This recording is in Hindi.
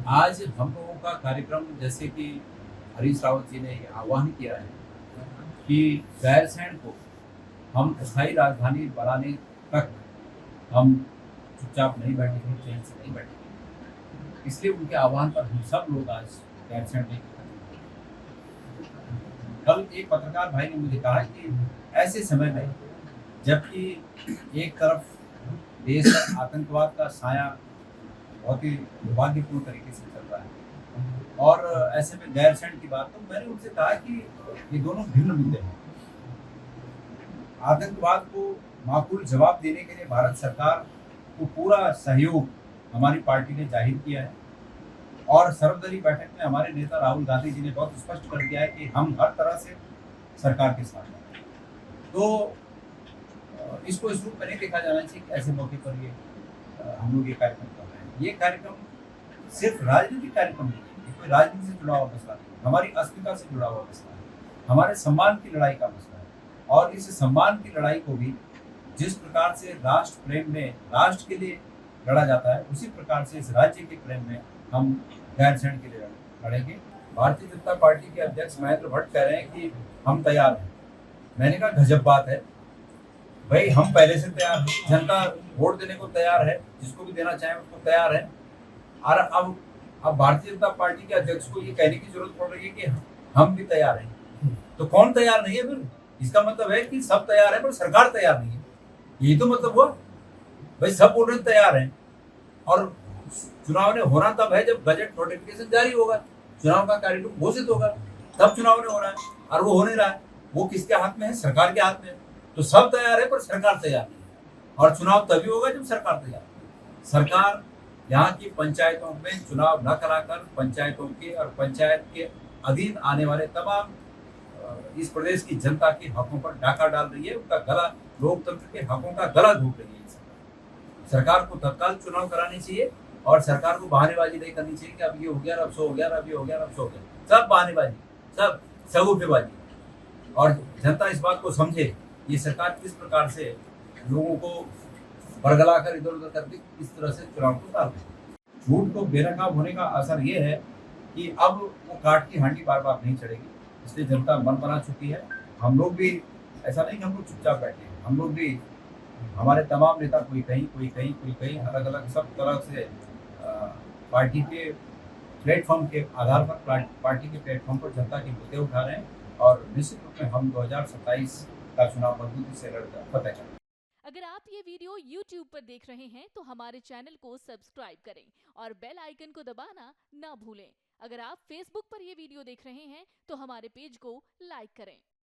आज हम लोगों का कार्यक्रम जैसे कि हरीश रावत जी ने ये आह्वान किया है कि गैरसैंण को हम स्थायी राजधानी बनाने तक हम चुपचाप नहीं बैठेंगे, चैन से नहीं बैठेंगे। इसलिए उनके आह्वान पर हम सब लोग आज गैरसैंण में एकत्रित हुए। कल एक पत्रकार भाई ने मुझे कहा कि ऐसे समय में जबकि एक तरफ देश में आतंकवाद का साया बहुत ही दुर्भाग्यपूर्ण तरीके से चल रहा है और ऐसे में गैरसैंण की बात, तो मैंने उनसे कहा कि ये दोनों भिन्न मुद्दे हैं। आतंकवाद को माकूल जवाब देने के लिए भारत सरकार को पूरा सहयोग हमारी पार्टी ने जाहिर किया है और सर्वदलीय बैठक में हमारे नेता राहुल गांधी जी ने बहुत स्पष्ट कर दिया है कि हम हर तरह से सरकार के साथ हैं। तो इसको इस रूप में नहीं देखा जाना चाहिए कि ऐसे मौके पर ये हम लोग ये कार्यक्रम कर रहे हैं। ये कार्यक्रम सिर्फ राजनीतिक कार्यक्रम नहीं है, ये कोई राजनीति से जुड़ा हुआ मसला नहीं है, हमारी अस्मिता से जुड़ा हुआ मसला है, हमारे सम्मान की लड़ाई का मसला है। और इस सम्मान की लड़ाई को भी जिस प्रकार से राष्ट्र प्रेम में राष्ट्र के लिए लड़ा जाता है, उसी प्रकार से इस राज्य के प्रेम में हम गैरसैंण के लिए लड़ेंगे। भारतीय जनता पार्टी के अध्यक्ष महेंद्र भट्ट कह रहे हैं कि हम तैयार हैं। मैंने कहा गजब बात है भाई, हम पहले से तैयार हैं, जनता वोट देने को तैयार है, जिसको भी देना चाहे उसको तैयार है। और अब भारतीय जनता पार्टी के अध्यक्ष को ये कहने की जरूरत पड़ रही है कि हम भी तैयार हैं। तो कौन तैयार नहीं है फिर? इसका मतलब है कि सब तैयार है पर सरकार तैयार नहीं है, यही तो मतलब हुआ। भाई सब बोल रहे तैयार हैं और चुनाव ने होना तब है जब बजट नोटिफिकेशन जारी होगा, चुनाव का कार्यक्रम घोषित होगा, तब चुनाव ने होना है और वो हो नहीं रहा है। वो किसके हाथ में है? सरकार के हाथ में है। तो सब तैयार है पर सरकार तैयार नहीं है और चुनाव तभी होगा जब सरकार तैयार है। सरकार यहाँ की पंचायतों में चुनाव न कराकर पंचायतों के और पंचायत के अधीन आने वाले तमाम इस प्रदेश की जनता के हकों पर डाका डाल रही है, उनका गला, लोकतंत्र के हकों का गला घोट रही है। सरकार को तत्काल चुनाव करानी चाहिए और सरकार को बहानेबाजी नहीं करनी चाहिए कि अब ये हो गया, अब सो हो गया, अब ये हो गया, अब सो हो गया। सब बहानेबाजी, सब सगुफेबाजी। और जनता इस बात को समझे ये सरकार किस प्रकार से लोगों को बरगला कर इधर उधर करके इस तरह से चुनाव को टाल रही है। झूठ को बेनकाब होने का असर ये है कि अब वो काट की हांडी बार बार नहीं चढ़ेगी, इसलिए जनता मन बना चुकी है। हम लोग भी ऐसा नहीं कि हम लोग चुपचाप बैठे हैं, हम लोग भी, हमारे तमाम नेता कोई कहीं कोई कहीं कोई कहीं अलग अलग सब तरह से पार्टी के प्लेटफॉर्म के आधार पर पार्टी के प्लेटफॉर्म पर जनता के मुद्दे उठा रहे हैं और निश्चित रूप में हम 2027 का चुनाव मजबूती से लड़कर फतेह करेंगे। अगर आप ये वीडियो YouTube पर देख रहे हैं तो हमारे चैनल को सब्सक्राइब करें और बेल आइकन को दबाना ना भूलें। अगर आप Facebook पर ये वीडियो देख रहे हैं तो हमारे पेज को लाइक करें।